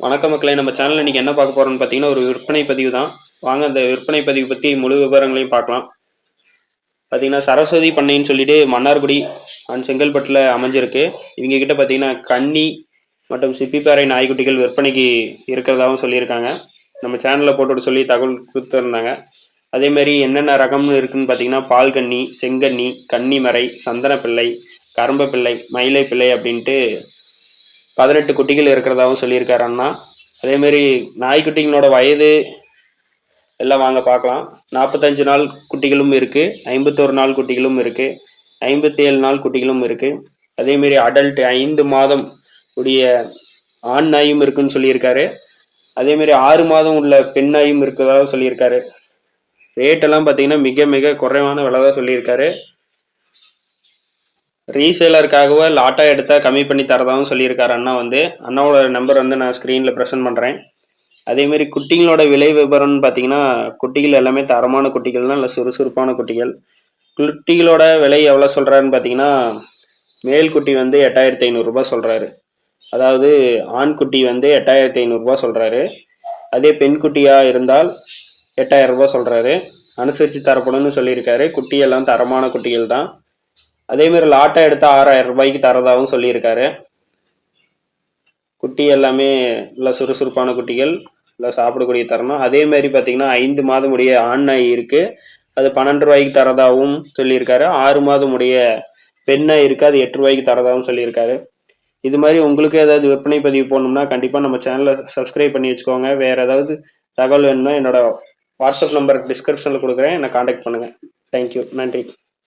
வணக்கம் மக்களே, நம்ம சேனல்ல இன்னைக்கு என்ன பார்க்க போறோம்னு பார்த்தீங்கன்னா, ஒரு விற்பனை பதிவு தான். வாங்க அந்த விற்பனை பதிவு பத்தி முழு விவரங்களையும் பார்க்கலாம். பார்த்தீங்கன்னா, சரஸ்வதி பண்ணைன்னு சொல்லிட்டு மன்னார்குடி அண்ட் செங்கல்பட்டுல அமைஞ்சிருக்கு. இவங்க கிட்ட பார்த்தீங்கன்னா, கன்னி மற்றும் சிப்பிப்பாறை நாய்க்குட்டிகள் விற்பனைக்கு இருக்கிறதாவும் சொல்லியிருக்காங்க. நம்ம சேனல்ல போட்டுவிட சொல்லி தகவல் கொடுத்துருந்தாங்க. அதேமாரி என்னென்ன ரகம்னு இருக்குன்னு பார்த்தீங்கன்னா, பால் கன்னி, செங்கன்னி, கன்னிமரை, சந்தனப்பிள்ளை, கரும்பப்பிள்ளை, மயிலை பிள்ளை அப்படின்ட்டு 18 குட்டிகள் இருக்கிறதாவும் சொல்லியிருக்காரு அண்ணா. அதேமாரி நாய்க்குட்டிங்களோட வயது எல்லாம் வாங்க பார்க்கலாம். 45 நாள் குட்டிகளும் இருக்கு, 51 நாள் குட்டிகளும் இருக்கு, 57 நாள் குட்டிகளும் இருக்கு. அதேமாரி அடல்ட் 5 மாதம் உடைய ஆண் நாயும் இருக்குன்னு சொல்லியிருக்காரு. அதேமாரி 6 மாதம் உள்ள பெண் நாயும் இருக்கிறதாக சொல்லியிருக்காரு. ரேட் எல்லாம் பார்த்தீங்கன்னா மிக மிக குறைவான விலை தான் சொல்லியிருக்காரு. ரீசேலருக்காகவோ லாட்டா எடுத்தால் கம்மி பண்ணி தரதாகவும் சொல்லியிருக்காரு அண்ணா. அண்ணாவோட நம்பர் நான் ஸ்க்ரீனில் ப்ரெசென்ட் பண்ணுறேன். அதேமாரி குட்டிகளோட விலை விவரம்னு பார்த்தீங்கன்னா, குட்டிகள் எல்லாமே தரமான குட்டிகள் தான், இல்லை சுறுசுறுப்பான குட்டிகள். குட்டிகளோட விலை எவ்வளோ சொல்கிறாருன்னு பார்த்தீங்கன்னா, மேல் குட்டி 8500 ரூபாய் சொல்கிறாரு. அதாவது ஆண் குட்டி 8500 ரூபாய் சொல்கிறாரு. அதே பெண் குட்டியாக இருந்தால் 8000 ரூபாய் சொல்கிறாரு. அனுசரித்து தரப்படும்னு சொல்லியிருக்காரு. குட்டி எல்லாம் தரமான குட்டிகள் தான். அதேமாரி லாட்டா எடுத்தால் 6000 ரூபாய்க்கு தரதாகவும் சொல்லியிருக்காரு. குட்டி எல்லாமே நல்லா சுறுசுறுப்பான குட்டிகள், நல்லா சாப்பிடக்கூடிய தரணும். அதேமாரி பார்த்தீங்கன்னா 5 மாதம் உடைய ஆண் நாய் இருக்குது, அது 12 ரூபாய்க்கு தரதாகவும் சொல்லியிருக்காரு. 6 மாதம் உடைய பெண் நாய் இருக்குது, அது 8 ரூபாய்க்கு தரதாகவும் சொல்லியிருக்காரு. இது மாதிரி உங்களுக்கு ஏதாவது விற்பனை பதிவு போடணும்னா கண்டிப்பாக நம்ம சேனலை சப்ஸ்கிரைப் பண்ணி வச்சுக்கோங்க. வேறு ஏதாவது தகவல் வேணும்னா என்னோட வாட்ஸ்அப் நம்பர் டிஸ்கிரிப்ஷனில் கொடுக்குறேன், என்னை காண்டாக்ட் பண்ணுங்கள். தேங்க்யூ, நன்றி.